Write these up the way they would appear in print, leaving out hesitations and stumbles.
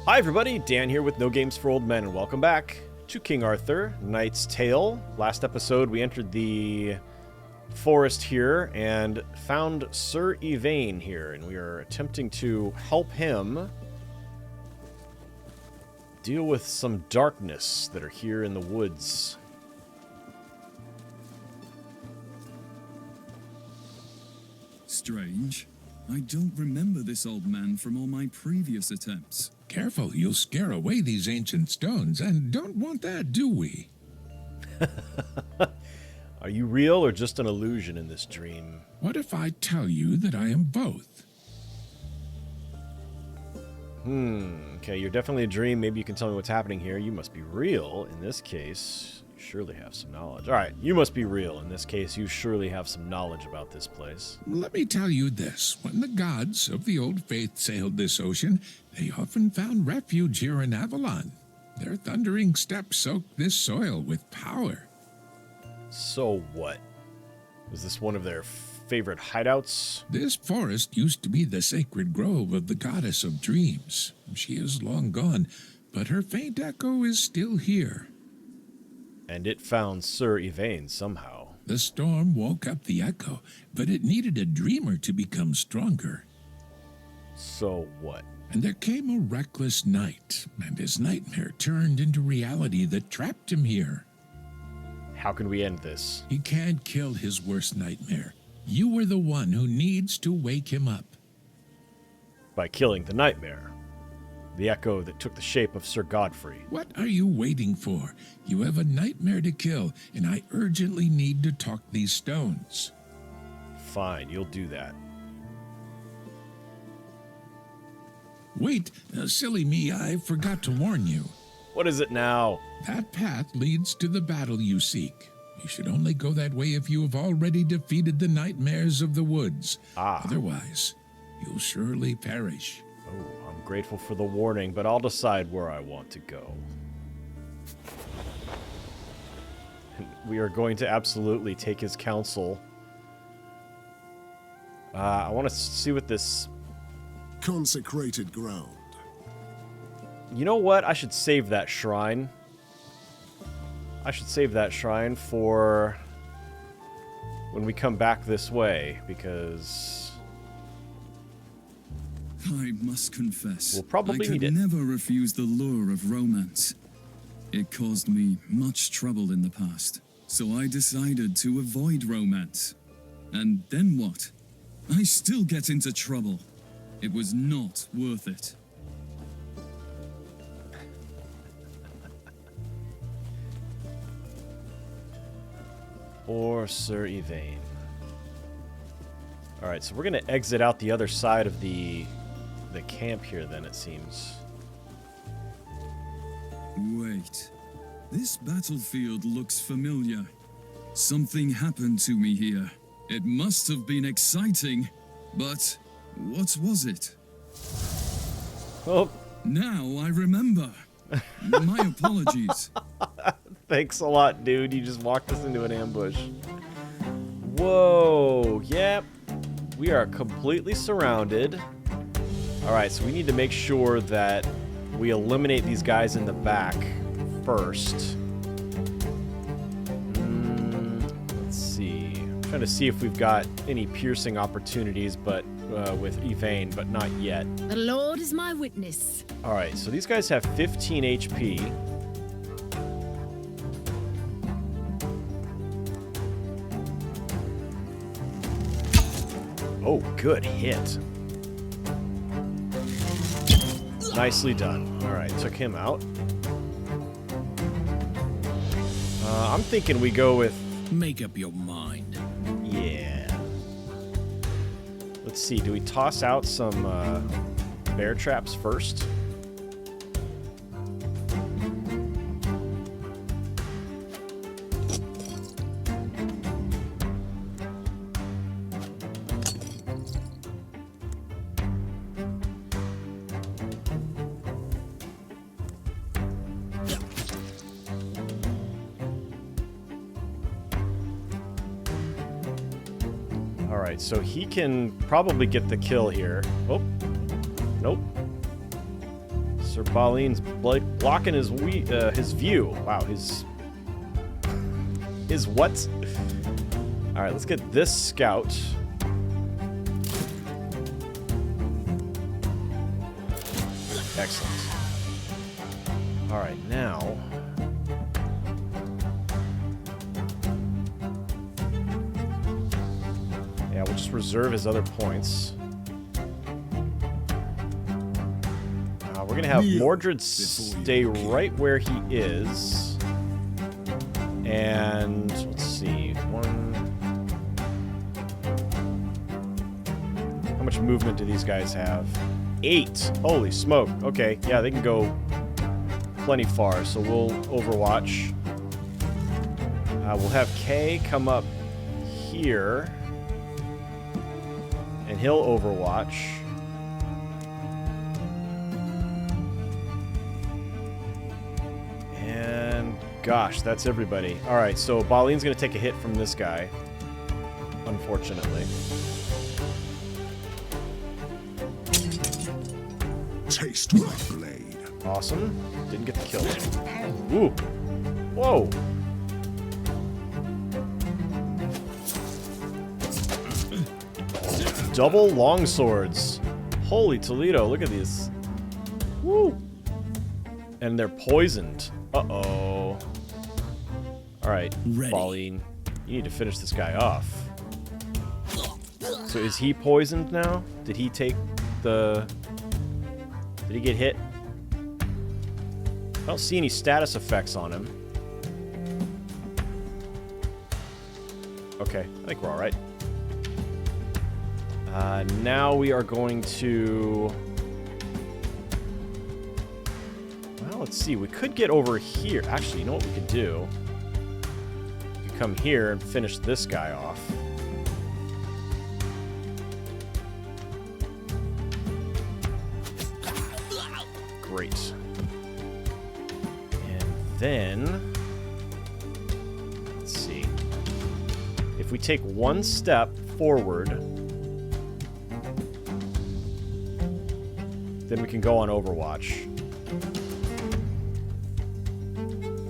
Hi everybody, Dan here with No Games for Old Men, and welcome back to King Arthur, Knight's Tale. Last episode we entered the forest here and found Sir YVAIN here, and we are attempting to help him deal with some darkness that are here in the woods. Strange. I don't remember this old man from all my previous attempts. Careful, you'll scare away these ancient stones, and don't want that, do we? Are you real or just an illusion in this dream? What if I tell you that I am both? Okay, you're definitely a dream. Maybe you can tell me what's happening here. You must be real. In this case, you surely have some knowledge. Alright, you must be real. In this case, you surely have some knowledge about this place. Let me tell you this. When the gods of the old faith sailed this ocean, they often found refuge here in Avalon. Their thundering steps soaked this soil with power. So what? Was this one of their favorite hideouts? This forest used to be the sacred grove of the goddess of dreams. She is long gone, but her faint echo is still here. And it found Sir YVAIN somehow. The storm woke up the echo, but it needed a dreamer to become stronger. So what? And there came a reckless night, and his nightmare turned into reality that trapped him here. How can we end this? He can't kill his worst nightmare. You are the one who needs to wake him up. By killing the nightmare. The echo that took the shape of Sir Godfrey. What are you waiting for? You have a nightmare to kill, and I urgently need to talk these stones. Fine, you'll do that. Wait, silly me, I forgot to warn you. What is it now? That path leads to the battle you seek. You should only go that way if you have already defeated the nightmares of the woods. Otherwise, you'll surely perish. Oh, I'm grateful for the warning, but I'll decide where I want to go. We are going to absolutely take his counsel. I want to see what this... Consecrated ground. You know what? I should save that shrine. I should save that shrine for when we come back this way, because I must confess, we'll probably I need could it. never refuse the lure of romance. It caused me much trouble in the past, so I decided to avoid romance. And then what? I still get into trouble. It was not worth it. Or Sir YVAIN. Alright, so we're going to exit out the other side of the camp here then, it seems. Wait. This battlefield looks familiar. Something happened to me here. It must have been exciting, but what was it? Oh, Now I remember. My apologies. thanks a lot, dude. You just walked us into an ambush. Whoa, yep. We are completely surrounded. Alright, so we need to make sure that we eliminate these guys in the back first. Let's see. I'm trying to see if we've got any piercing opportunities, but with YVAIN, but not yet. The Lord is my witness. Alright, so these guys have 15 HP. Oh, good hit. Nicely done. Alright, took him out. I'm thinking we go with... Make up your mind. Yeah. Let's see, do we toss out some bear traps first? Alright, so he can probably get the kill here. Oh, nope. Sir Balin's blocking his view. Wow, his what? All right, let's get this scout. Excellent. All right, now. Yeah, we'll just reserve his other points. We're going to have Mordred stay right where he is. And let's see. How much movement do these guys have? 8. Holy smoke. Okay, yeah, they can go plenty far. So we'll overwatch. We'll have Kay come up here. And he'll overwatch. And gosh, that's everybody. All right, so Balin's going to take a hit from this guy, unfortunately. Taste my blade. Awesome. Didn't get the kill. Ooh. Whoa. Double longswords. Holy Toledo, look at these. Woo. And they're poisoned. Uh-oh. Alright, Baleen, you need to finish this guy off. So is he poisoned now? Did he take the... Did he get hit? I don't see any status effects on him. Okay, I think we're alright. Now we are going to... Well, let's see. We could get over here. Actually, you know what we could do? We could come here and finish this guy off. Great. And then... Let's see. If we take one step forward... Then we can go on Overwatch.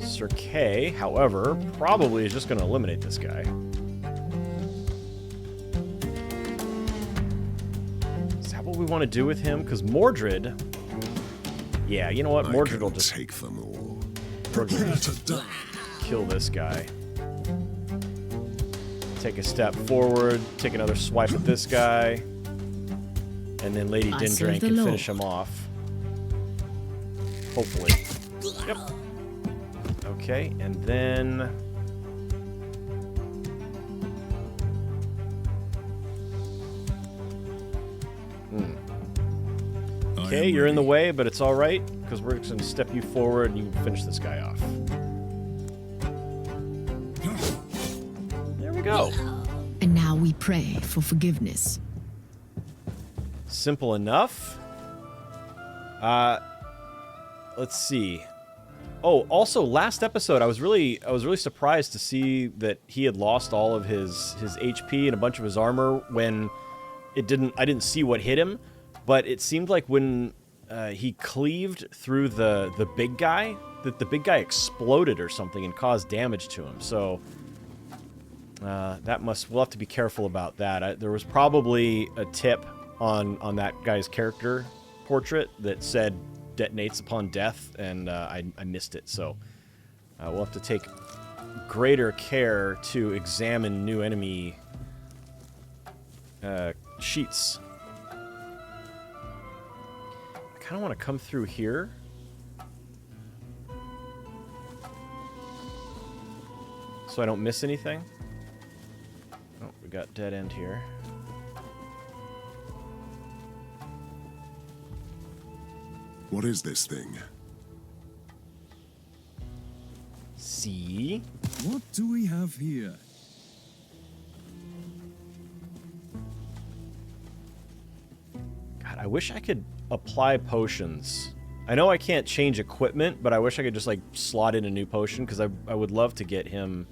Sir K, however, probably is just going to eliminate this guy. Is that what we want to do with him? Because Mordred... Yeah, you know what? Mordred will just... take them all. Prepare to die. Kill this guy. Take a step forward. Take another swipe at this guy. And then Lady Dindrang can finish him off. Hopefully. Yep. Okay, and then... Okay, you're in the way, but it's alright, because we're just going to step you forward and you can finish this guy off. There we go. And now we pray for forgiveness. Simple enough. Let's see. Oh, also last episode I was really surprised to see that he had lost all of his HP and a bunch of his armor when I didn't see what hit him, but it seemed like when he cleaved through the big guy, that the big guy exploded or something and caused damage to him. So we'll have to be careful about that. There was probably a tip on that guy's character portrait that said detonates upon death, and I missed it. So we'll have to take greater care to examine new enemy sheets. I kind of want to come through here. So I don't miss anything. Oh, we got dead end here. What is this thing? See? What do we have here? God, I wish I could apply potions. I know I can't change equipment, but I wish I could just, like, slot in a new potion, because I would love to get him...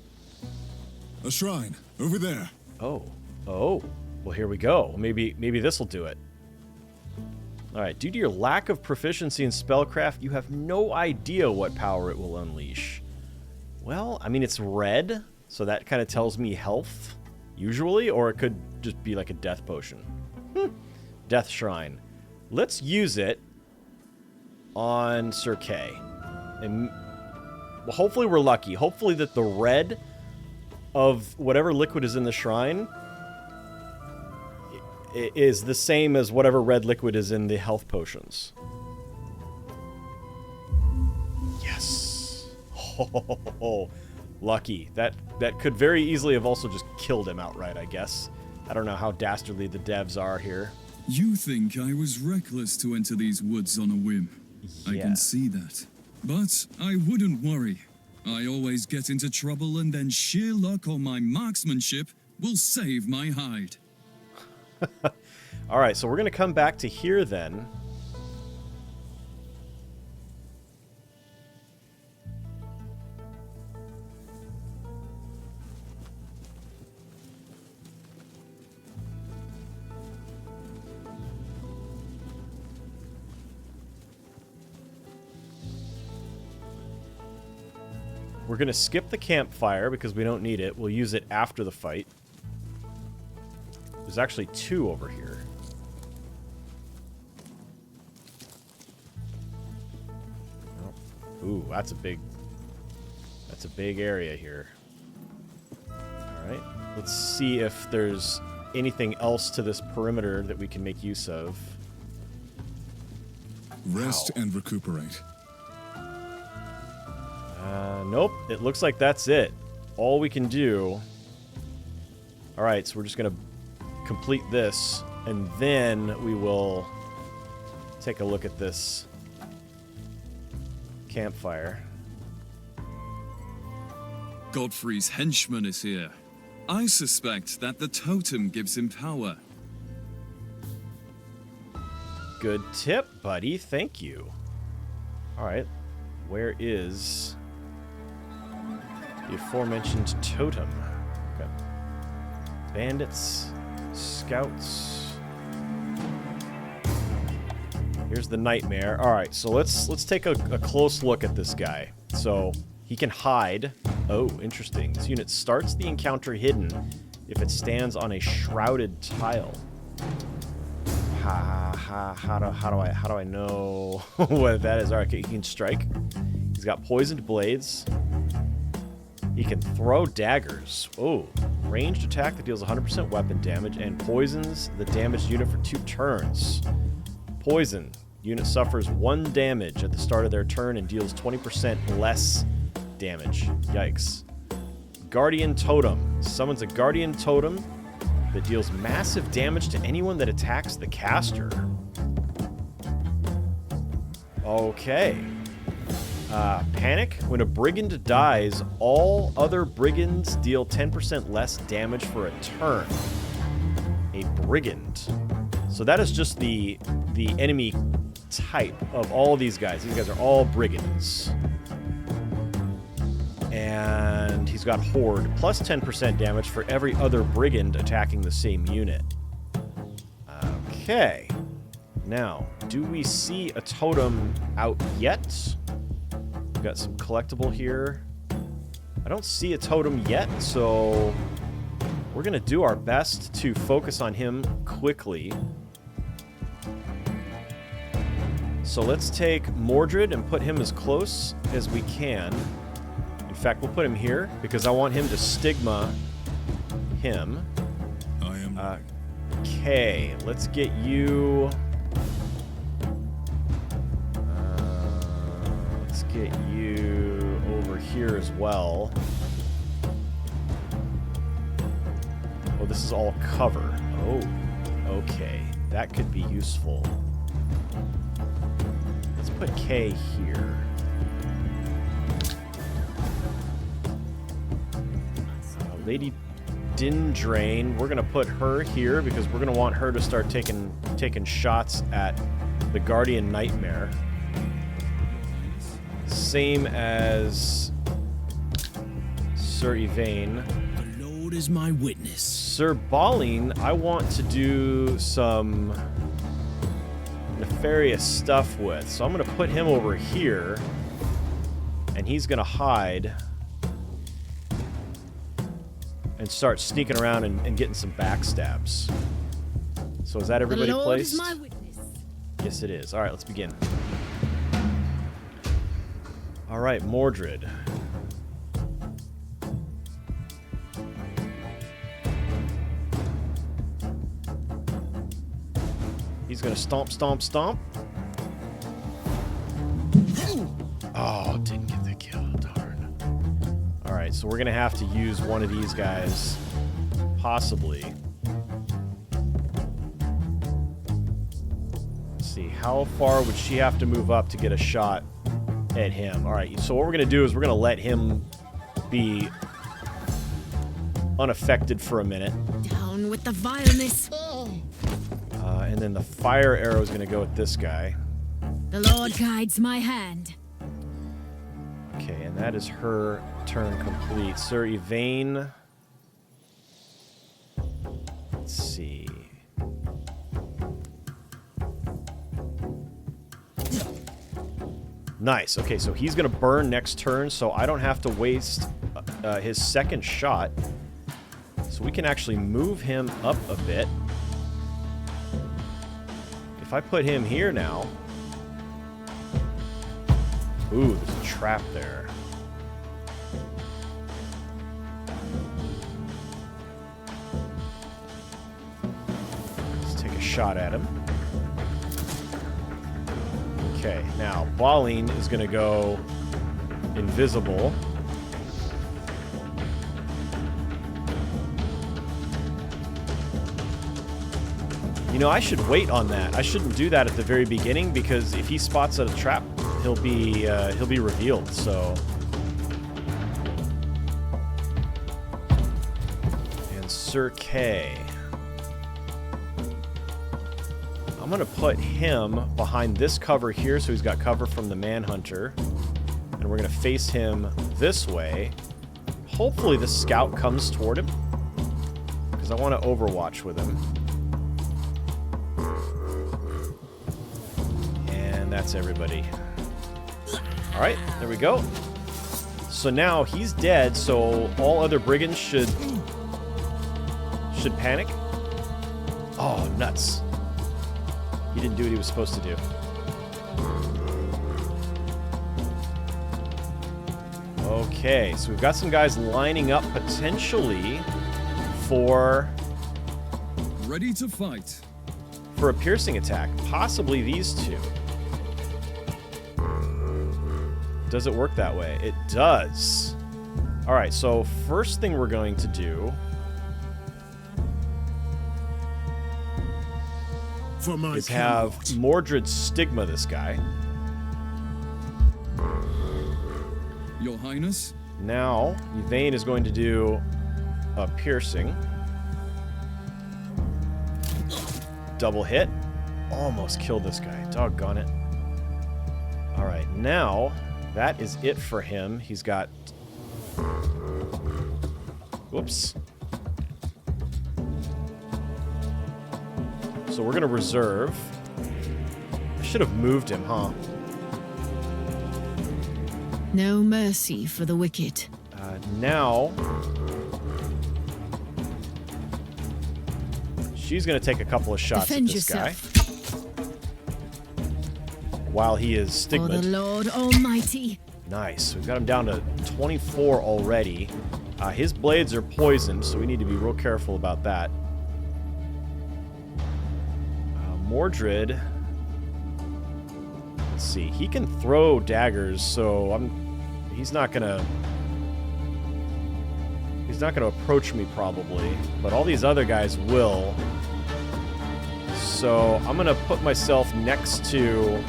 A shrine, over there. Oh. Oh. Well, here we go. Maybe this will do it. Alright, due to your lack of proficiency in spellcraft, you have no idea what power it will unleash. Well, I mean, it's red, so that kind of tells me health, usually, or it could just be like a death potion. Death Shrine. Let's use it on Sir Kay. And well, hopefully we're lucky. Hopefully that the red of whatever liquid is in the shrine is the same as whatever red liquid is in the health potions. Yes. Oh, lucky. That could very easily have also just killed him outright, I guess. I don't know how dastardly the devs are here. You think I was reckless to enter these woods on a whim. Yeah. I can see that. But I wouldn't worry. I always get into trouble and then sheer luck or my marksmanship will save my hide. Alright, so we're going to come back to here then. We're going to skip the campfire because we don't need it. We'll use it after the fight. There's actually 2 over here. Oh. Ooh, that's a big area here. Alright, let's see if there's anything else to this perimeter that we can make use of. Rest and recuperate. Nope, it looks like that's it. All we can do... Alright, so we're just going to complete this, and then we will take a look at this campfire. Godfrey's henchman is here. I suspect that the totem gives him power. Good tip, buddy. Thank you. Alright, where is the aforementioned totem? Okay. Bandits, scouts. Here's the nightmare. Alright, so let's take a close look at this guy. So he can hide. Oh, interesting. This unit starts the encounter hidden if it stands on a shrouded tile. How do I know what that is? Alright, he can strike. He's got poisoned blades. He can throw daggers. Oh, ranged attack that deals 100% weapon damage and poisons the damaged unit for 2 turns. Poison. Unit suffers 1 damage at the start of their turn and deals 20% less damage. Yikes. Guardian Totem. Summons a Guardian Totem that deals massive damage to anyone that attacks the caster. Okay. Panic. When a brigand dies, all other brigands deal 10% less damage for a turn. A brigand. So that is just the enemy type of all these guys. These guys are all brigands. And he's got Horde, plus 10% damage for every other brigand attacking the same unit. Okay. Now, do we see a totem out yet? We've got some collectible here. I don't see a totem yet, so we're going to do our best to focus on him quickly. So let's take Mordred and put him as close as we can. In fact, we'll put him here because I want him to stigma him. I am. Okay, let's get you. Let's get you over here as well. Oh, this is all cover. Oh, okay. That could be useful. Let's put K here. Lady Dindrain, we're gonna put her here because we're gonna want her to start taking shots at the Guardian Nightmare. Same as Sir YVAIN. The Lord is my witness. Sir Balin, I want to do some nefarious stuff with. So I'm going to put him over here, and he's going to hide and start sneaking around and getting some backstabs. So is that everybody the Lord placed? is my witness. Yes, it is. All right, let's begin. All right, Mordred. He's gonna stomp, stomp, stomp. Oh, didn't get the kill, darn. All right, so we're gonna have to use one of these guys, possibly. Let's see, how far would she have to move up to get a shot at him? All right, so what we're gonna do is we're gonna let him be unaffected for a minute. Down with the vileness. And then the fire arrow is going to go at this guy. The Lord guides my hand. Okay, and that is her turn complete. Sir YVAIN. Let's see. Nice. Okay, so he's going to burn next turn, so I don't have to waste his second shot. So we can actually move him up a bit. If I put him here now... Ooh, there's a trap there. Let's take a shot at him. Okay, now, YVAIN is going to go invisible. You know, I should wait on that. I shouldn't do that at the very beginning, because if he spots a trap, he'll be revealed. So, and Sir Kay, I'm gonna put him behind this cover here, so he's got cover from the Manhunter, and we're gonna face him this way. Hopefully, the scout comes toward him, because I want to overwatch with him. That's everybody. All right, there we go. So now he's dead, so all other brigands should panic. Oh, nuts. He didn't do what he was supposed to do. Okay, so we've got some guys lining up potentially for... Ready to fight. For a piercing attack. Possibly these two. Does it work that way? It does. All right, so first thing we're going to do is have Mordred stigma this guy. Your Highness? Now, YVAIN is going to do a piercing. Double hit. Almost killed this guy. Doggone it. All right, now... that is it for him. He's got... Whoops. So we're going to reserve. I should have moved him, huh? No mercy for the wicked. Now... she's going to take a couple of shots Defend at this yourself. guy. While he is For stigmatized. the Lord Almighty. Nice. We've got him down to 24 already. His blades are poisoned, so we need to be real careful about that. Mordred. Let's see. He can throw daggers, so he's not gonna approach me probably, but all these other guys will. So I'm gonna put myself next to...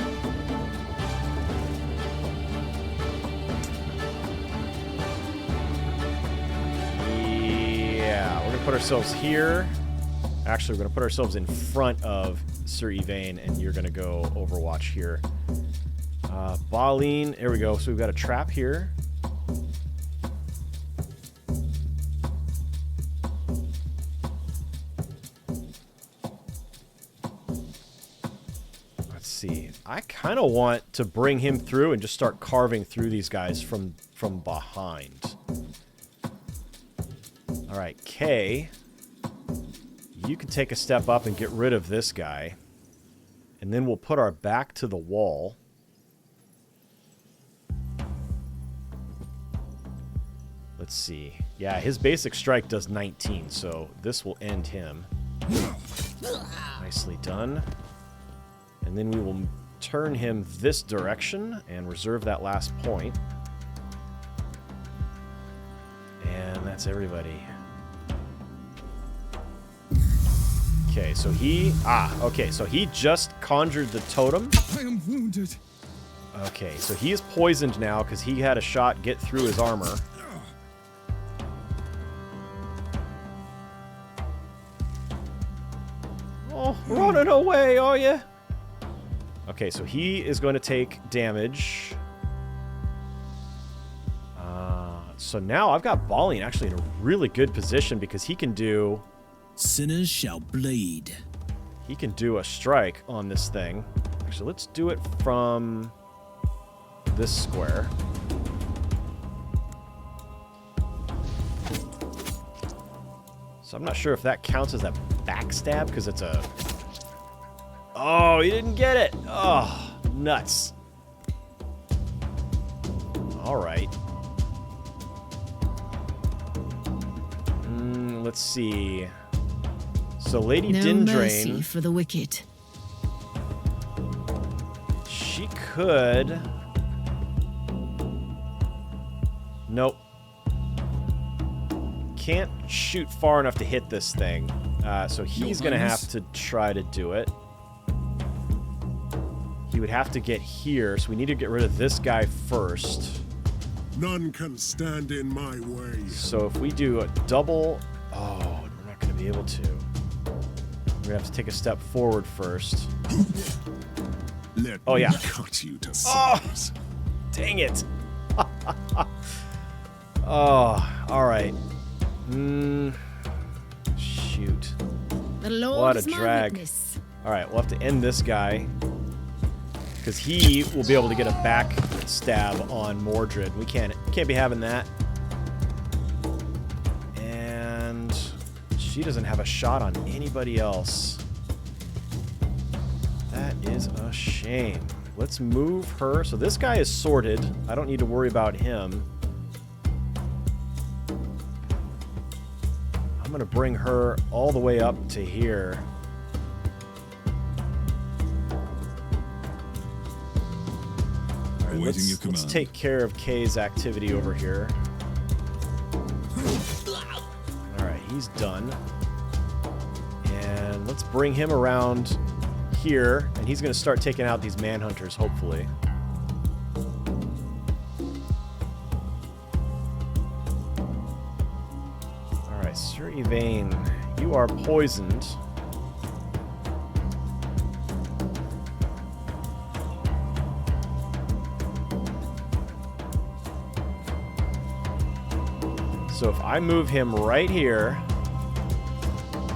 put ourselves here. Actually, we're going to put ourselves in front of Sir YVAIN, and you're going to go Overwatch here. YVAIN, there we go. So we've got a trap here. Let's see. I kind of want to bring him through and just start carving through these guys from behind. All right, Kay, you can take a step up and get rid of this guy. And then we'll put our back to the wall. Let's see. Yeah, his basic strike does 19, so this will end him. Nicely done. And then we will turn him this direction and reserve that last point. And that's everybody. Okay, so he... okay, so he just conjured the totem. I am wounded. Okay, so he is poisoned now because he had a shot get through his armor. Oh, running away, are you? Okay, so he is going to take damage. So now I've got Balling actually in a really good position because he can do... Sinners shall bleed. He can do a strike on this thing. Actually, let's do it from this square. So I'm not sure if that counts as a backstab because it's a... Oh, he didn't get it. Oh, nuts. All right. Let's see. So Lady No Dindrain, mercy for the wicked. she could... Nope. Can't shoot far enough to hit this thing. So he's going to have to try to do it. He would have to get here, so we need to get rid of this guy first. None can stand in my way. So if we do a double... Oh, we're not going to be able to. We're going to have to take a step forward first. Let Oh, yeah. me cut you to size. Dang it. Oh, all right. Shoot. The Lord What a is my drag. witness. All right, we'll have to end this guy. Because he will be able to get a back stab on Mordred. We can't be having that. And she doesn't have a shot on anybody else. That is a shame. Let's move her. So this guy is sorted. I don't need to worry about him. I'm going to bring her all the way up to here. All right, Awaiting your let's command. take care of Kay's activity over here. All right, he's done. And let's bring him around here, and he's going to start taking out these manhunters, hopefully. All right, Sir YVAIN, you are poisoned. So if I move him right here,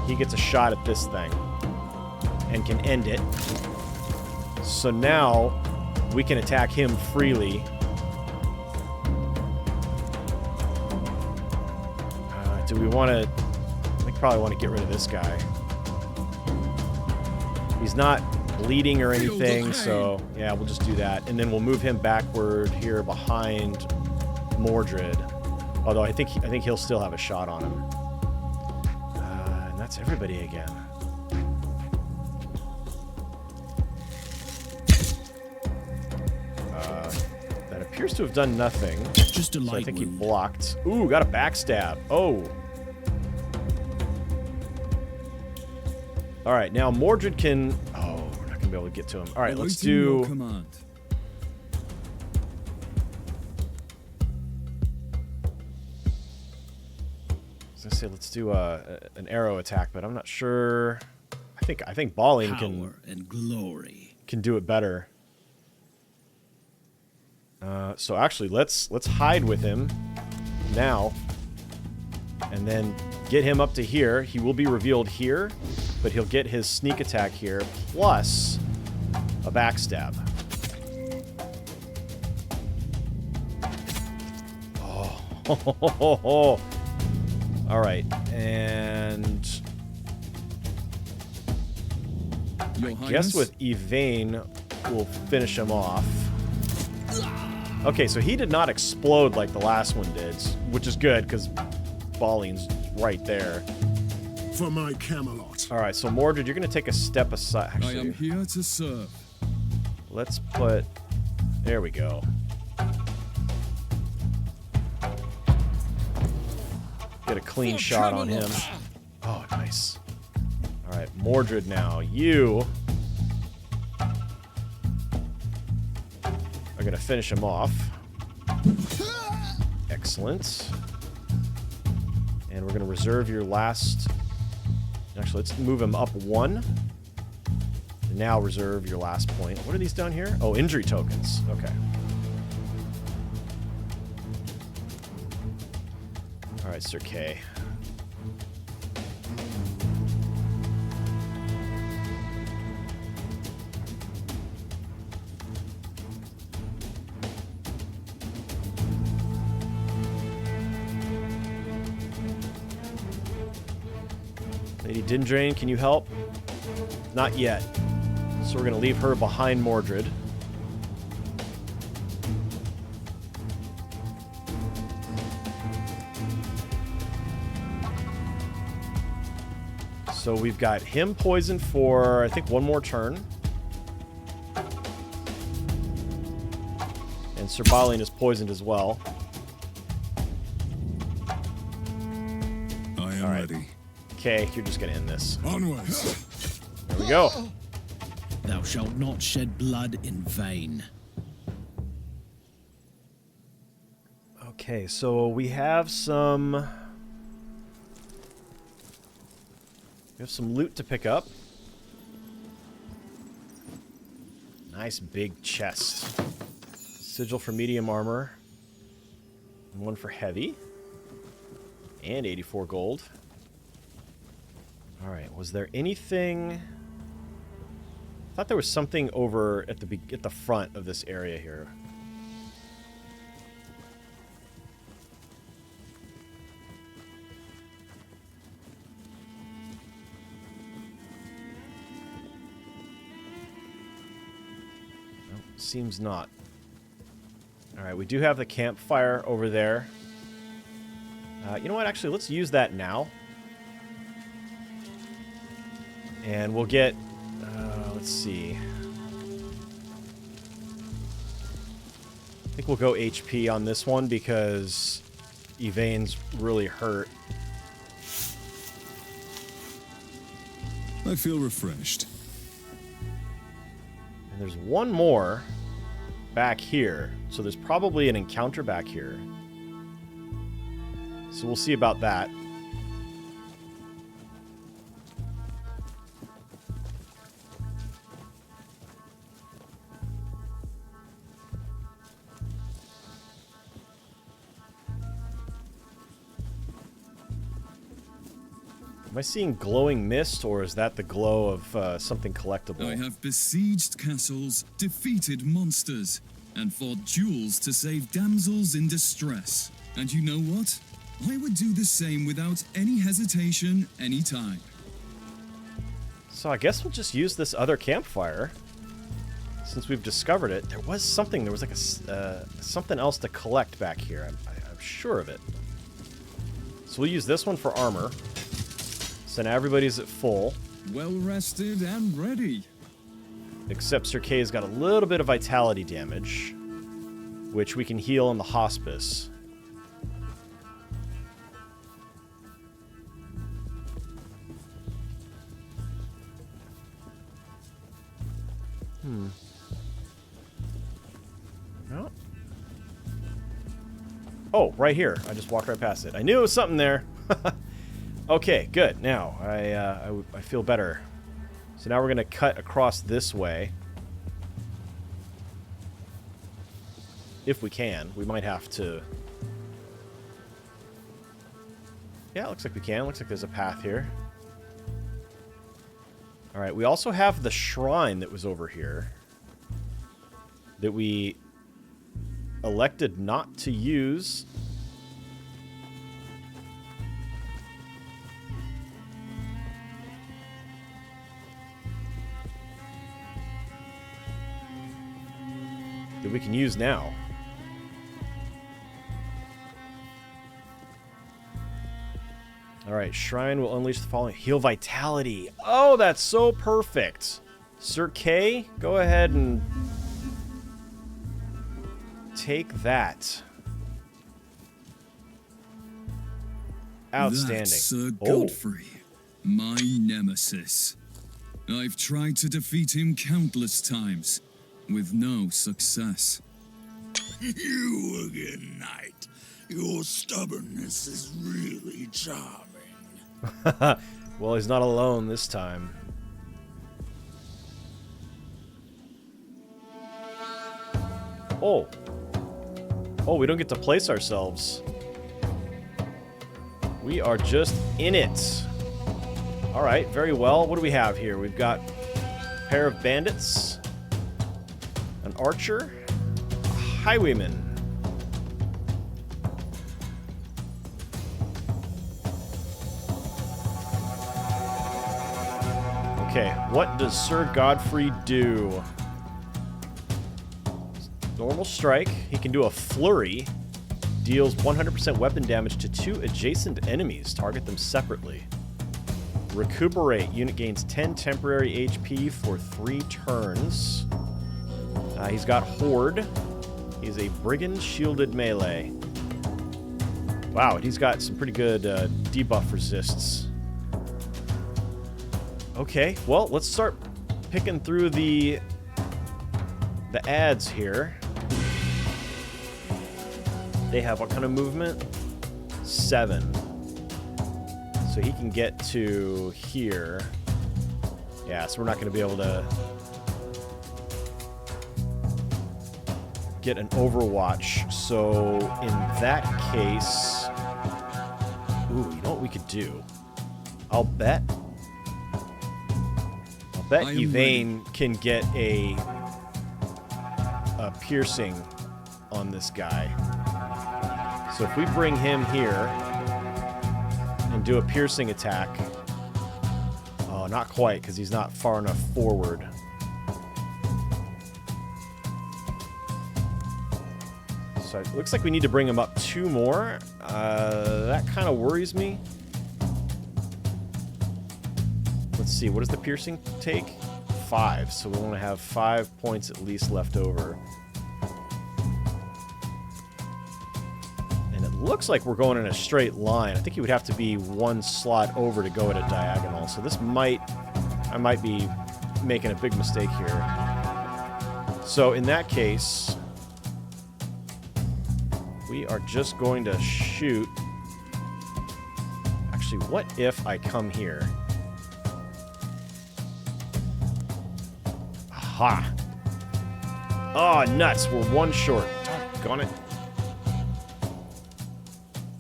he gets a shot at this thing and can end it. So now we can attack him freely. Do we want to... I think probably want to get rid of this guy. He's not bleeding or anything, so yeah, we'll just do that. And then we'll move him backward here behind Mordred. Although I think he'll still have a shot on him. And that's everybody again. That appears to have done nothing. Just a So I light think wound. he blocked. Ooh, got a backstab. Oh. All right, now Mordred can... Oh, we're not going to be able to get to him. All right, let's Awaiting your do... command. I was gonna say let's do an arrow attack, but I'm not sure. I think Balling Power and glory. can do it better. So actually, let's hide with him now, and then get him up to here. He will be revealed here, but he'll get his sneak attack here plus a backstab. Oh. All right, and Your I Highness? guess with YVAIN, we'll finish him off. Okay, so he did not explode like the last one did, which is good because Baline's right there. For my Camelot. All right, so Mordred, you're going to take a step aside. I am Actually, here to serve. let's put... There we go. Get a clean shot on him. Oh, nice. All right, Mordred now. You are going to finish him off. Excellent. And we're going to reserve your last... Actually, let's move him up 1. And now reserve your last point. What are these down here? Oh, injury tokens. Okay. All right, Sir Kay. Lady Dindrain, can you help? Not yet. So we're going to leave her behind Mordred. So we've got him poisoned for, I think, 1 more turn. And Sir Balin is poisoned as well. I am ready. Okay, you're just going to end this. Onwards. There we go. Thou shalt not shed blood in vain. Okay, so we have some... We have some loot to pick up. Nice big chest. Sigil for medium armor. And 1 for heavy. And 84 gold. Alright, was there anything... I thought there was something over at the front of this area here. No, seems not. Alright, we do have the campfire over there. You know what? Actually, let's use that now. And we'll get... let's see. I think we'll go HP on this one because YVAIN's really hurt. I feel refreshed. And there's one more back here. So there's probably an encounter back here. So we'll see about that. Am I seeing glowing mist, or is that the glow of something collectible? I have besieged castles, defeated monsters, and fought duels to save damsels in distress. And you know what? I would do the same without any hesitation, any time. So I guess we'll just use this other campfire. Since we've discovered it, there was something. There was like a something else to collect back here. I'm sure of it. So we'll use this one for armor. So now everybody's at full. Well rested and ready. Except Sir Kay's got a little bit of vitality damage, which we can heal in the hospice. No. Oh, right here. I just walked right past it. I knew it was something there. Okay, good. Now, I feel better. So now we're going to cut across this way. If we can. We might have to... Yeah, it looks like we can. Looks like there's a path here. Alright, we also have the shrine that was over here. that we elected not to use. That we can use now. Alright, Shrine will unleash the following. Heal Vitality. Oh, that's so perfect. Sir K, go ahead and take that. Outstanding. That's Sir Godfrey, my nemesis. I've tried to defeat him countless times, with no success. You again, knight. Your stubbornness is really charming. Well, he's not alone this time. Oh. Oh, we don't get to place ourselves. We are just in it. Alright, very well. What do we have here? We've got a pair of bandits, an archer, a highwayman. Okay, what does Sir Godfrey do? Normal strike. He can do a flurry. Deals 100% weapon damage to 2 adjacent enemies. Target them separately. Recuperate. Unit gains 10 temporary HP for 3 turns. He's got Horde. He's a Brigand shielded melee. Wow, he's got some pretty good debuff resists. Okay, well, let's start picking through the ads here. They have what kind of movement? 7. So he can get to here. Yeah, so we're not going to be able to get an Overwatch. So in that case... Ooh, you know what we could do? I'll bet YVAIN can get a piercing on this guy. So if we bring him here and do a piercing attack... Oh, not quite, because he's not far enough forward. So it looks like we need to bring him up 2 more. That kind of worries me. Let's see, what does the piercing take? 5, so we want to have 5 points at least left over. And it looks like we're going in a straight line. I think he would have to be 1 slot over to go at a diagonal. So this I might be making a big mistake here. So in that case, we are just going to shoot. Actually, what if I come here? Ha! Oh, nuts! We're 1 short. Doggone it.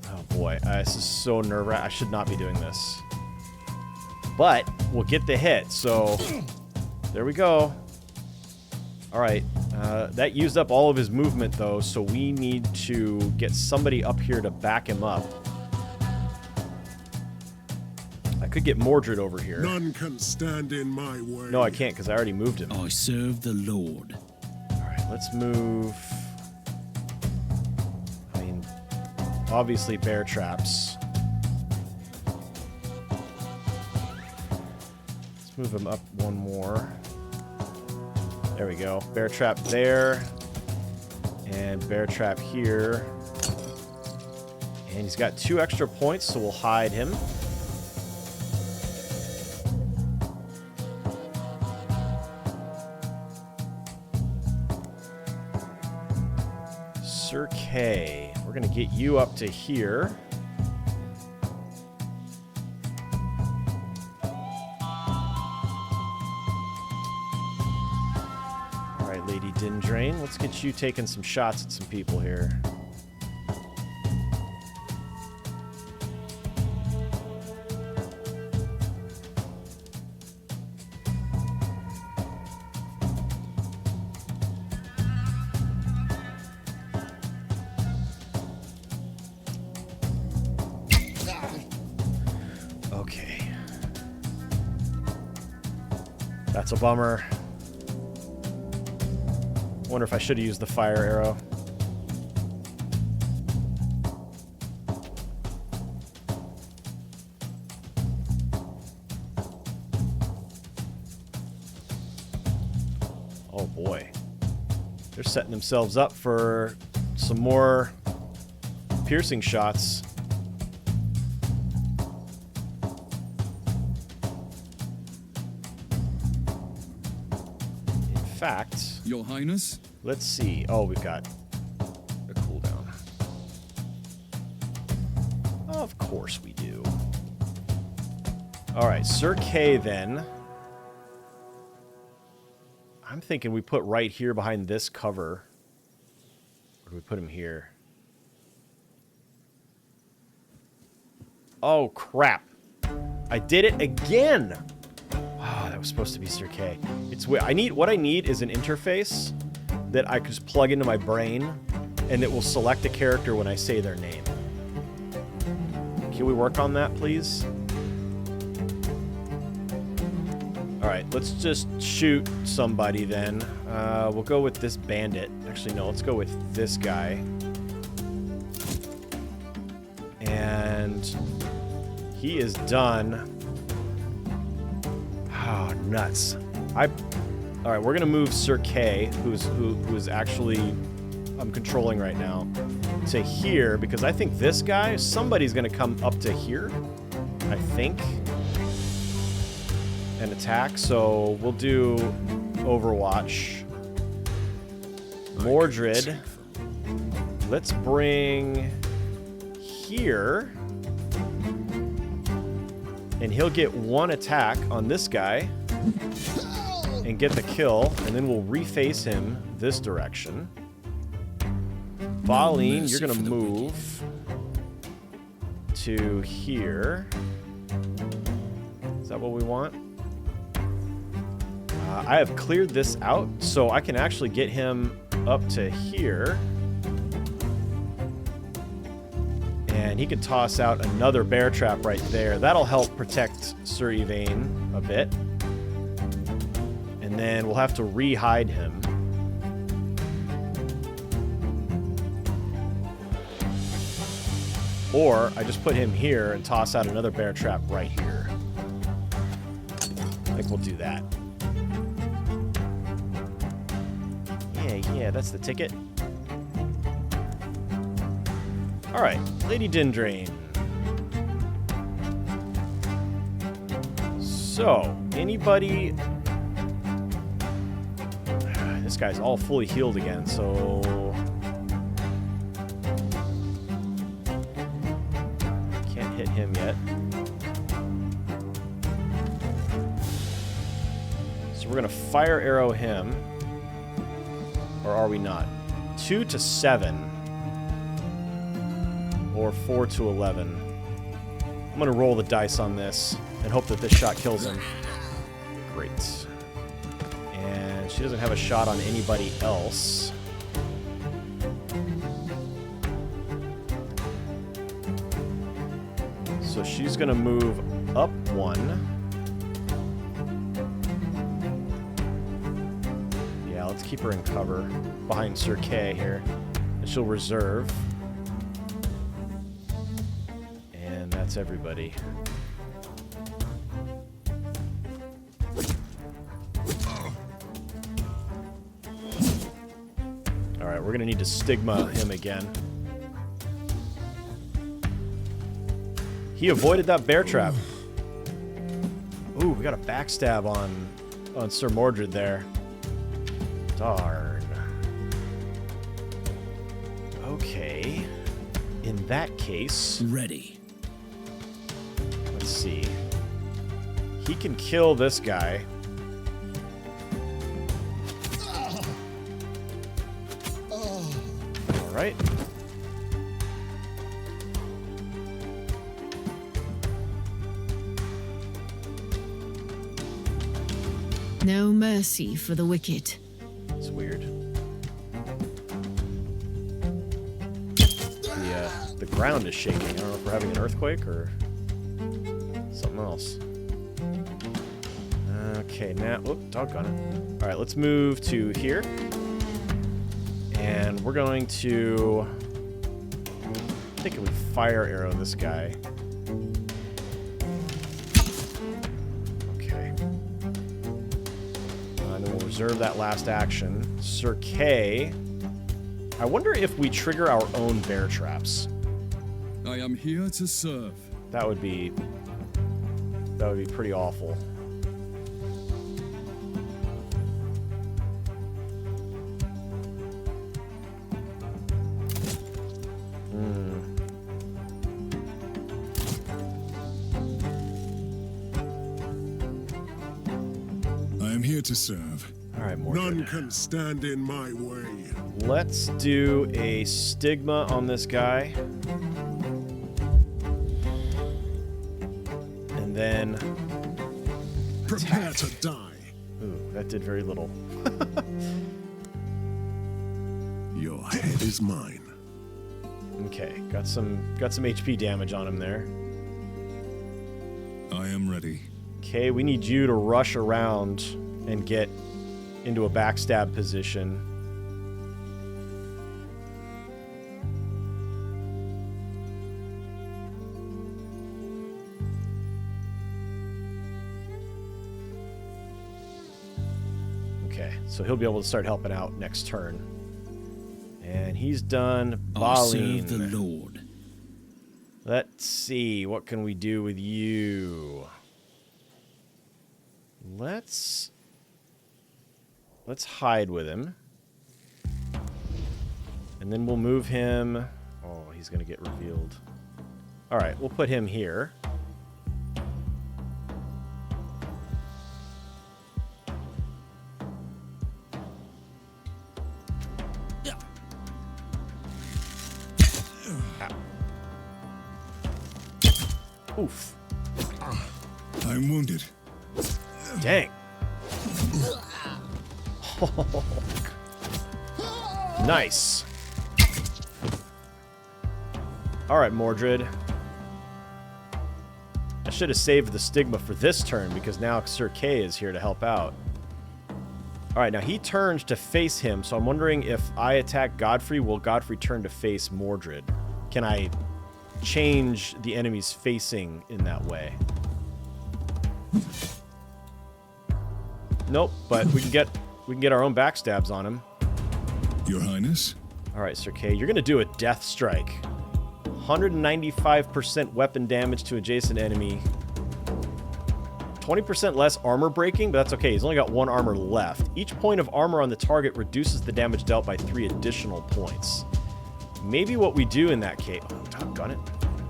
Oh boy, this is so nerve-wracking. I should not be doing this. But we'll get the hit, so there we go. Alright, that used up all of his movement though, so we need to get somebody up here to back him up. I could get Mordred over here. None can stand in my way. No, I can't, because I already moved him. I serve the Lord. Alright, let's move... I mean, obviously bear traps. Let's move him up 1 more. There we go. Bear trap there. And bear trap here. And he's got 2 extra points, so we'll hide him. Sir K. We're going to get you up to here. Alright, Lady Dindrain. Let's get you taking some shots at some people here. That's a bummer. Wonder if I should have used the fire arrow. Oh boy. They're setting themselves up for some more piercing shots. In fact, Your Highness? let's see. Oh, we've got a cooldown. Of course we do. Alright, Sir Kay then. I'm thinking we put right here behind this cover. Or do we put him here? Oh, crap. I did it again! Oh, that was supposed to be Sir Kay. It's weird. What I need is an interface that I could just plug into my brain, and it will select a character when I say their name. Can we work on that, please? Alright, let's just shoot somebody then. We'll go with this bandit. Actually, no, let's go with this guy. And he is done. Oh, nuts. Alright, we're gonna move Sir Kay, who is actually I'm controlling right now, to here, because I think this guy, somebody's gonna come up to here, I think, and attack. So we'll do Overwatch. Mordred. Let's bring here. And he'll get one attack on this guy and get the kill, and then we'll reface him this direction. Valine, you're going to move to here. Is that what we want? I have cleared this out, so I can actually get him up to here. And he can toss out another bear trap right there. That'll help protect Sir YVAIN a bit. And then we'll have to re-hide him. Or I just put him here and toss out another bear trap right here. I think we'll do that. Yeah, that's the ticket. Alright, Lady Dindrain. So, anybody... This guy's all fully healed again, so... Can't hit him yet. So we're gonna fire arrow him. Or are we not? 2 to 7. Or 4 to 11. I'm gonna roll the dice on this and hope that this shot kills him. Great. And she doesn't have a shot on anybody else. So she's gonna move up 1. Yeah, let's keep her in cover behind Sir Kay here. And she'll reserve. And that's everybody. Alright, we're gonna need to stigma him again. He avoided that bear trap. Ooh, we got a backstab on Sir Mordred there. Darn. Okay. In that case... Ready. Let's see. He can kill this guy. Alright. No mercy for the wicked. It's weird. The ground is shaking. I don't know if we're having an earthquake or something else. Okay, now... Oop, doggone it. Alright, let's move to here. And we're going to... I think we fire arrow this guy. Okay. And then we'll reserve that last action. Sir Kay. I wonder if we trigger our own bear traps. I am here to serve. That would be pretty awful. I am here to serve. All right, Mordred. None can stand in my way. Let's do a stigma on this guy. And then Prepare to die. ooh, that did very little. Your head is mine. Okay, got some HP damage on him there. I am ready. Okay, we need you to rush around and get into a backstab position. Okay, so he'll be able to start helping out next turn. And he's done I serve Balin. the Lord. Let's see, what can we do with you? Let's hide with him. And then we'll move him. Oh, he's going to get revealed. All right, we'll put him here. Oof. I'm wounded. Dang. Nice. All right, Mordred. I should have saved the stigma for this turn because now Sir Kay is here to help out. All right, now he turns to face him, so I'm wondering if I attack Godfrey, will Godfrey turn to face Mordred? Can I change the enemy's facing in that way? Nope, but we can get our own backstabs on him. Your Highness? All right, Sir Kay, you're going to do a death strike. 195% weapon damage to adjacent enemy. 20% less armor breaking, but that's okay. He's only got 1 armor left. Each point of armor on the target reduces the damage dealt by 3 additional points. Maybe what we do in that case... Oh, doggone it.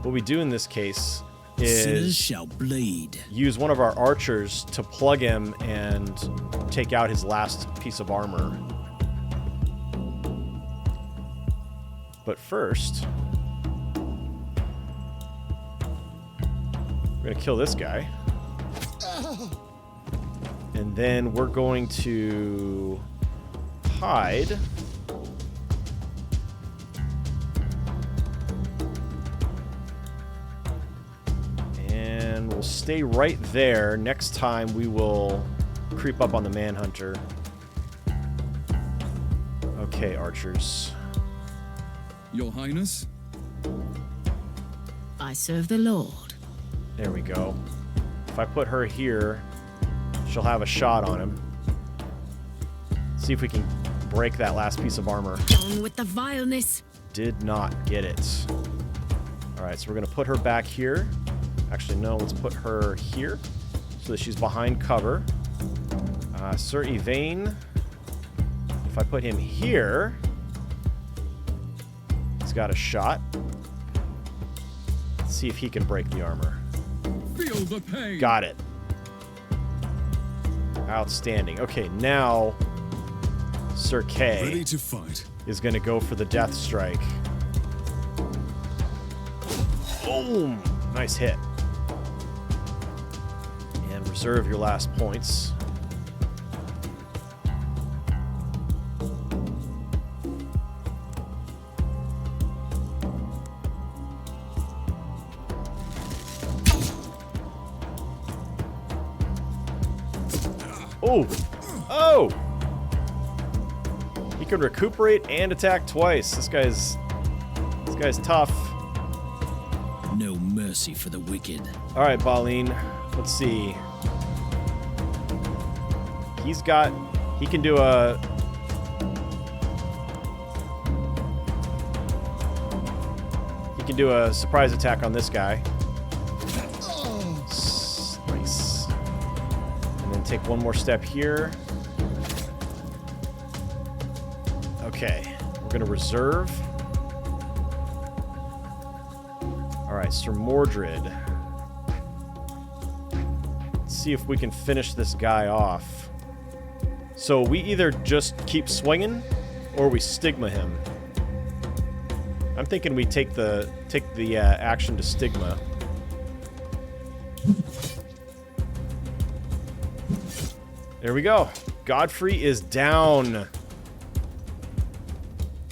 What we do in this case Sinners is shall bleed. use one of our archers to plug him and take out his last piece of armor. But first, we're going to kill this guy. And then we're going to hide. And we'll stay right there. Next time we will creep up on the Manhunter. Okay, archers. Your Highness? I serve the Lord. There we go. If I put her here, she'll have a shot on him. See if we can break that last piece of armor. On with the vileness. Did not get it. Alright, so we're going to put her back here. Actually, no, let's put her here so that she's behind cover. Sir YVAIN, if I put him here, he's got a shot. Let's see if he can break the armor. Feel the pain. Got it. Outstanding. Okay, now Sir Kay Ready to fight. is going to go for the death strike. Boom! Nice hit. And reserve your last points. Oh! Oh! He can recuperate and attack twice. This guy's tough. No mercy for the wicked. All right, Baleen. Let's see. He can do a... He can do a surprise attack on this guy. Nice. And then take one more step here. Okay. We're going to reserve. All right, Sir Mordred. Let's see if we can finish this guy off. So we either just keep swinging, or we stigma him. I'm thinking we take the action to stigma. There we go. Godfrey is down.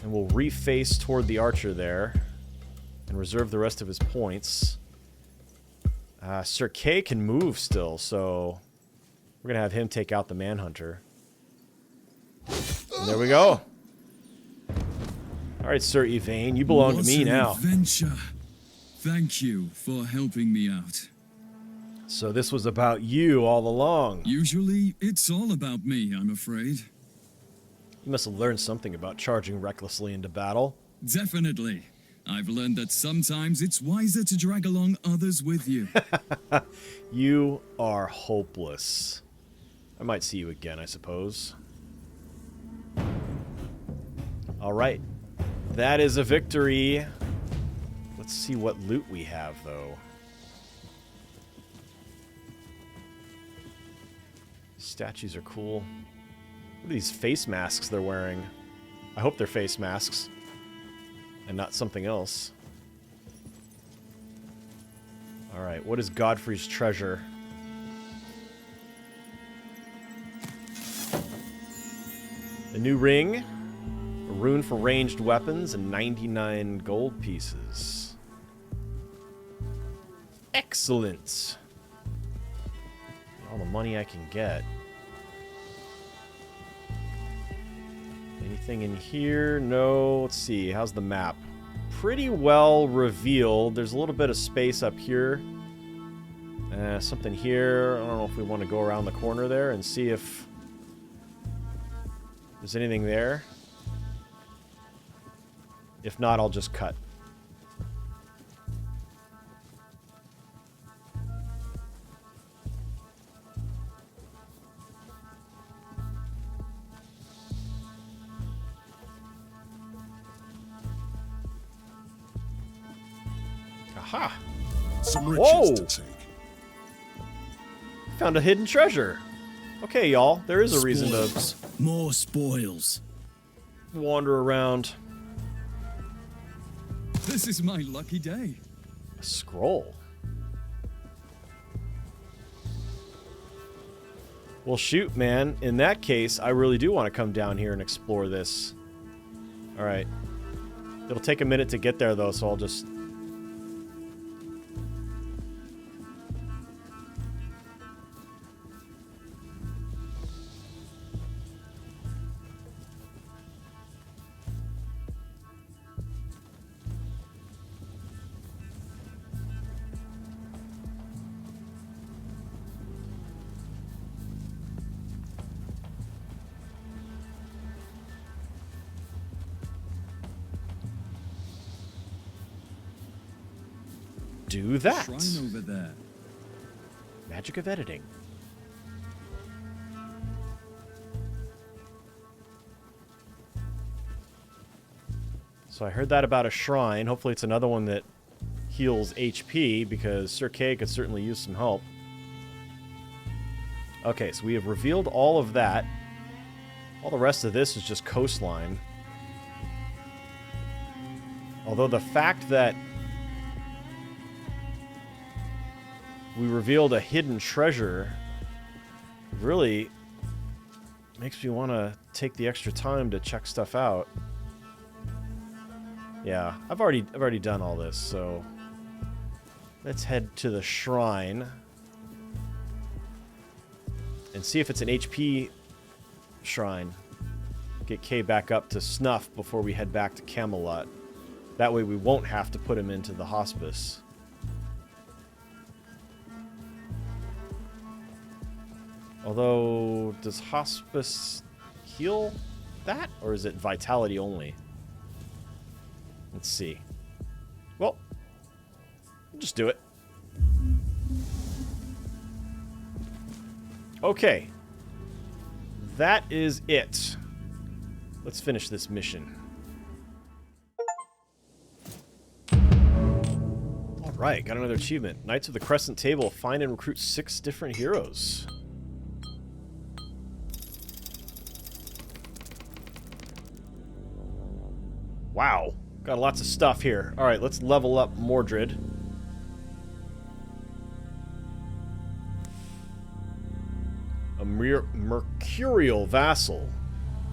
And we'll reface toward the archer there. And reserve the rest of his points. Sir Kay can move still, so we're going to have him take out the Manhunter. And there we go. All right, Sir YVAIN, you belong to me now. Adventure. Thank you for helping me out. So this was about you all along. Usually, it's all about me, I'm afraid. You must have learned something about charging recklessly into battle. Definitely. I've learned that sometimes it's wiser to drag along others with you. You are hopeless. I might see you again, I suppose. All right. That is a victory. Let's see what loot we have, though. Statues are cool. What are these face masks they're wearing? I hope they're face masks. And not something else. Alright, what is Godfrey's treasure? A new ring, a rune for ranged weapons, and 99 gold pieces. Excellent! All the money I can get. Anything in here? No. Let's see. How's the map? Pretty well revealed. There's a little bit of space up here. Something here. I don't know if we want to go around the corner there and see if there's anything there. If not, I'll just cut. Aha! Some Whoa! riches to take. Found a hidden treasure. Okay, y'all. There is a reason to Spoils. More spoils. wander around. This is my lucky day. A scroll. Well, shoot, man. In that case, I really do want to come down here and explore this. Alright. It'll take a minute to get there, though, so I'll just... do that. Shrine over there. Magic of editing. So I heard that about a shrine. Hopefully it's another one that heals HP, because Sir Kay could certainly use some help. Okay, so we have revealed all of that. All the rest of this is just coastline. Although the fact that we revealed a hidden treasure really makes me want to take the extra time to check stuff out. Yeah, I've already done all this, so let's head to the shrine. And see if it's an HP shrine. Get Kay back up to snuff before we head back to Camelot. That way we won't have to put him into the hospice. Although, does hospice heal that? Or is it vitality only? Let's see. Well, we'll just do it. Okay. That is it. Let's finish this mission. Alright, got another achievement. Knights of the Crescent Table, find and recruit 6 different heroes. Wow, got lots of stuff here. Alright, let's level up Mordred. A mercurial vassal.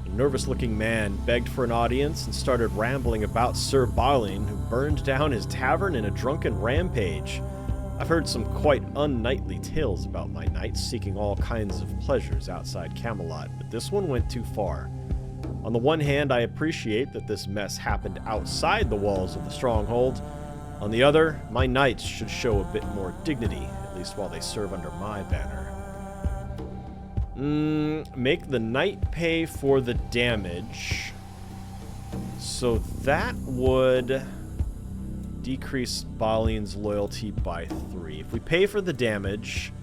A nervous-looking man begged for an audience and started rambling about Sir Balin, who burned down his tavern in a drunken rampage. I've heard some quite unknightly tales about my knights seeking all kinds of pleasures outside Camelot, but this one went too far. On the one hand, I appreciate that this mess happened outside the walls of the stronghold. On the other, my knights should show a bit more dignity, at least while they serve under my banner. Make the knight pay for the damage. So that would decrease Balin's loyalty by 3. If we pay for the damage,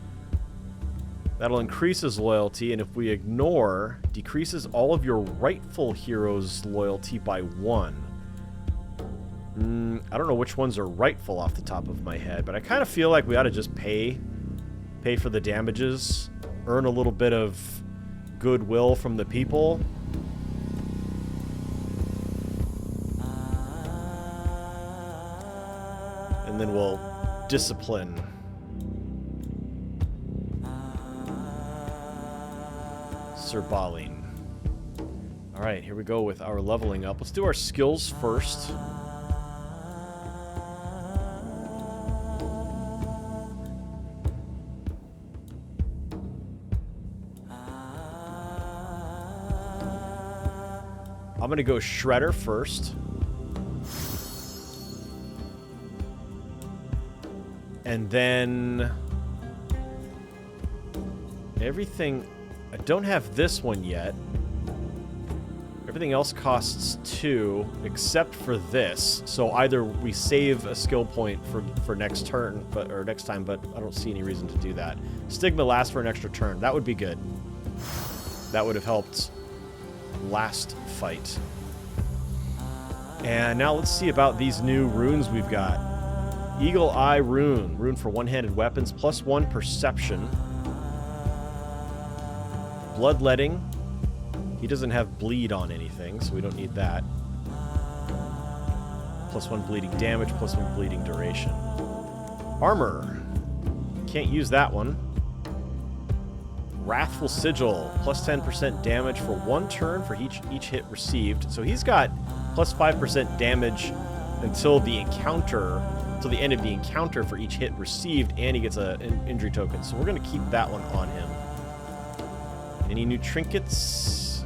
that'll increase his loyalty, and if we ignore, decreases all of your rightful heroes' loyalty by 1. I don't know which ones are rightful off the top of my head, but I kind of feel like we ought to just pay for the damages, earn a little bit of goodwill from the people. And then we'll discipline Sir Balin. Alright, here we go with our leveling up. Let's do our skills first. I'm going to go Shredder first. And then everything... I don't have this one yet. Everything else costs 2, except for this. So either we save a skill point for next turn, or next time, but I don't see any reason to do that. Stigma lasts for an extra turn. That would be good. That would have helped last fight. And now let's see about these new runes we've got. Eagle Eye Rune. Rune for one-handed weapons, +1 perception. Bloodletting. He doesn't have bleed on anything, so we don't need that. +1 bleeding damage, +1 bleeding duration. Armor. Can't use that one. Wrathful Sigil, +10% damage for 1 turn for each hit received. So he's got +5% damage until the encounter, till the end of the encounter for each hit received, and he gets an injury token. So we're going to keep that one on him. Any new trinkets?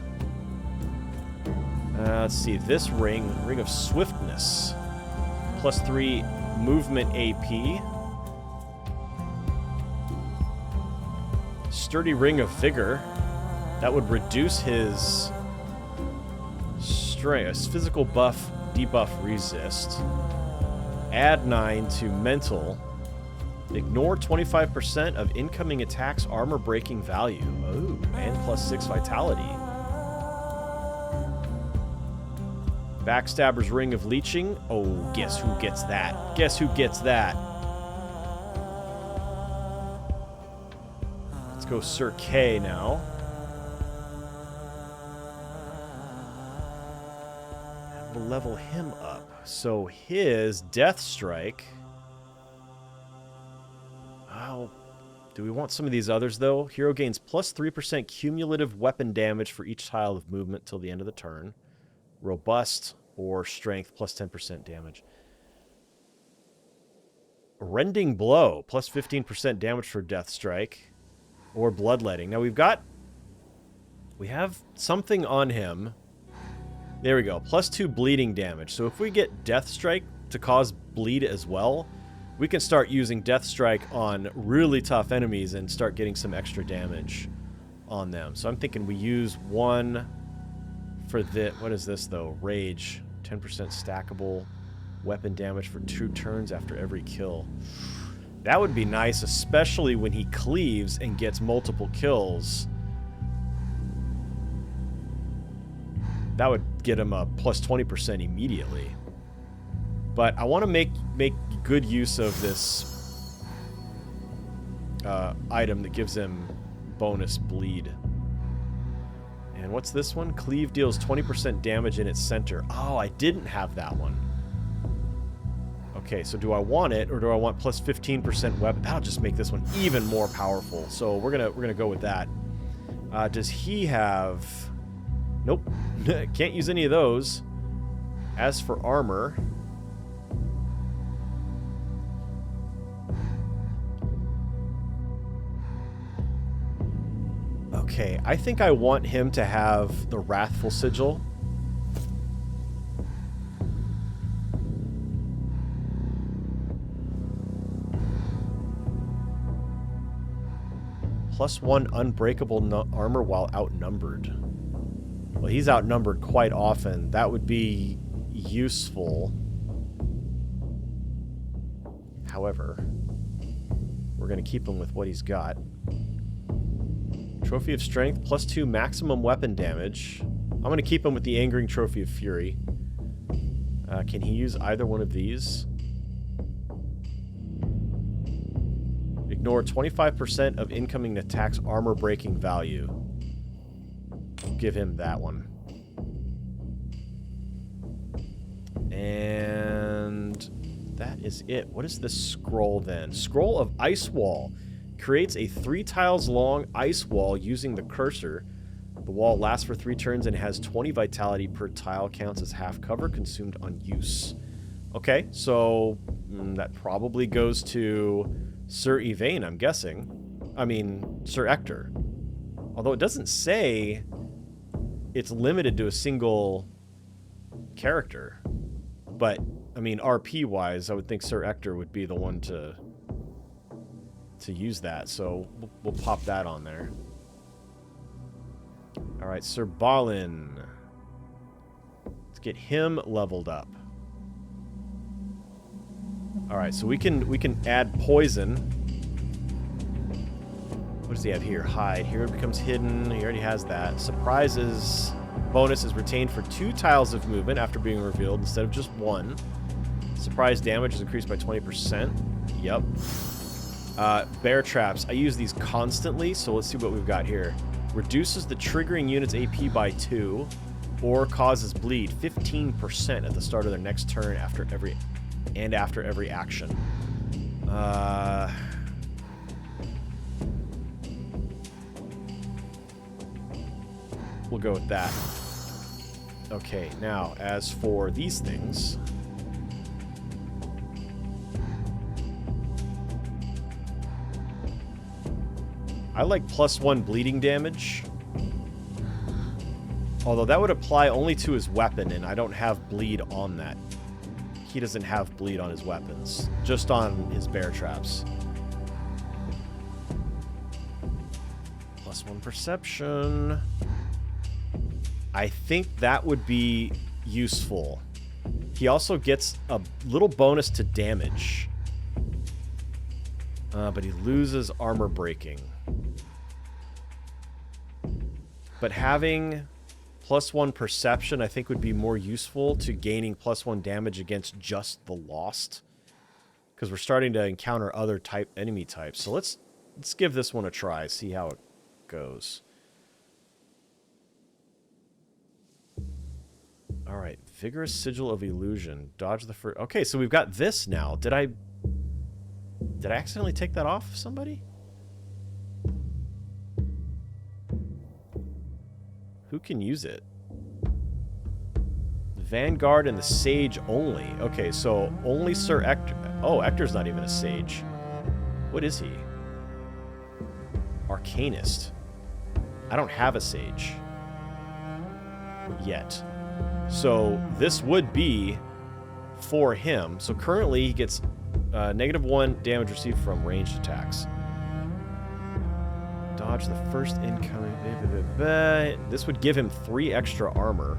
Let's see. This ring of swiftness, +3 movement AP. Sturdy ring of vigor. That would reduce his strength, physical buff, debuff, resist. Add 9 to mental. Ignore 25% of incoming attacks armor breaking value. Oh, and +6 vitality. Backstabber's ring of leeching. Oh, guess who gets that? Guess who gets that? Let's go Sir K now. We'll level him up. So his Death Strike. Oh, do we want some of these others, though? Hero gains +3% cumulative weapon damage for each tile of movement till the end of the turn. Robust or strength, +10% damage. Rending Blow, +15% damage for Death Strike. or bloodletting. Now we have something on him. There we go. +2 bleeding damage. So if we get Death Strike to cause bleed as well, we can start using Death Strike on really tough enemies and start getting some extra damage on them. So I'm thinking we use one for the... What is this, though? Rage. 10% stackable weapon damage for 2 turns after every kill. That would be nice, especially when he cleaves and gets multiple kills. That would get him a +20% immediately. But I want to make good use of this item that gives him bonus bleed. And what's this one? Cleave deals 20% damage in its center. Oh, I didn't have that one. Okay, so do I want it, or do I want +15% weapon? That'll just make this one even more powerful. So we're gonna go with that. Does he have... Nope. Can't use any of those. As for armor... Okay, I think I want him to have the Wrathful Sigil. +1 unbreakable armor while outnumbered. Well, he's outnumbered quite often. That would be useful. However, we're going to keep him with what he's got. Trophy of Strength, +2 maximum weapon damage. I'm going to keep him with the Angering Trophy of Fury. Can he use either one of these? Ignore 25% of incoming attacks armor breaking value. Give him that one. And that is it. What is this scroll then? Scroll of Ice Wall. Creates a 3 tiles long ice wall using the cursor. The wall lasts for 3 turns and has 20 vitality per tile. Counts as half cover consumed on use. Okay, so that probably goes to Sir YVAIN, I'm guessing. I mean, Sir Ector. Although it doesn't say it's limited to a single character. But, I mean, RP-wise, I would think Sir Ector would be the one to use that. So, we'll pop that on there. Alright, Sir Balin. Let's get him leveled up. Alright, so we can add poison. What does he have here? Hide. Here it becomes hidden. He already has that. Surprises bonus is retained for 2 tiles of movement after being revealed instead of just 1. Surprise damage is increased by 20%. Yep. Bear traps. I use these constantly, so let's see what we've got here. Reduces the triggering unit's AP by 2, or causes bleed 15% at the start of their next turn after every action. We'll go with that. Okay, now, as for these things... I like +1 bleeding damage. Although that would apply only to his weapon, and I don't have bleed on that. He doesn't have bleed on his weapons, just on his bear traps. +1 perception. I think that would be useful. He also gets a little bonus to damage. But he loses armor breaking. But having +1 perception, I think, would be more useful to gaining +1 damage against just the Lost. Because we're starting to encounter other enemy types. So let's give this one a try, see how it goes. Alright, Vigorous Sigil of Illusion. Dodge the first... Okay, so we've got this now. Did I accidentally take that off somebody? Who can use it? The Vanguard and the Sage only. Okay, so only Sir Ector... Oh, Ector's not even a Sage. What is he? Arcanist. I don't have a Sage yet. So this would be for him. So currently he gets -1 damage received from ranged attacks. Dodge the first incoming. This would give him 3 extra armor,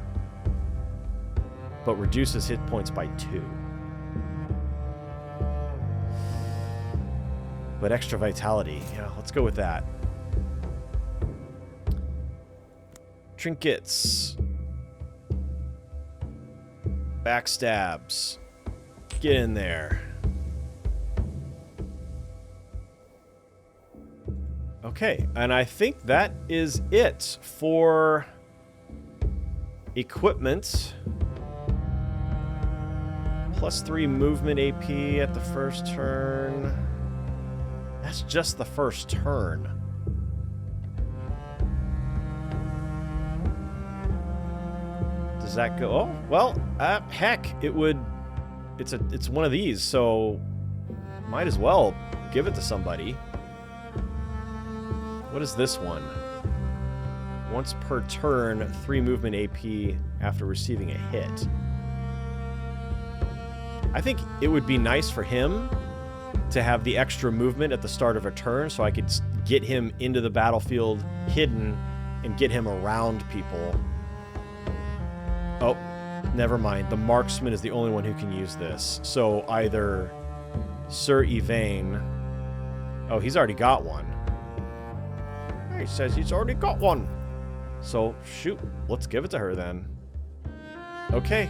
but reduces hit points by 2. But extra vitality. Yeah, let's go with that. Trinkets. Backstabs. Get in there. Okay, and I think that is it for equipment. +3 movement AP at the first turn. That's just the first turn. Does that go? Oh, well, heck, it would. It's one of these, so might as well give it to somebody. What is this one? Once per turn, 3 movement AP after receiving a hit. I think it would be nice for him to have the extra movement at the start of a turn so I could get him into the battlefield hidden and get him around people. Oh, never mind. The marksman is the only one who can use this. So either Sir YVAIN... Oh, he's already got one. He says he's already got one. So, shoot. Let's give it to her then. Okay.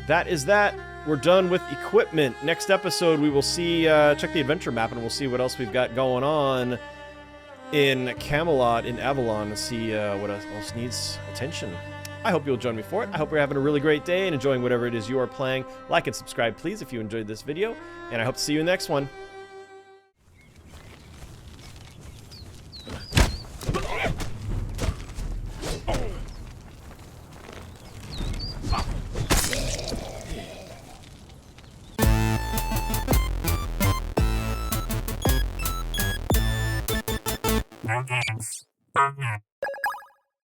That is that. We're done with equipment. Next episode, we will see, check the adventure map, and we'll see what else we've got going on in Camelot, in Avalon, and see what else needs attention. I hope you'll join me for it. I hope you're having a really great day and enjoying whatever it is you are playing. Like and subscribe, please, if you enjoyed this video, and I hope to see you in the next one.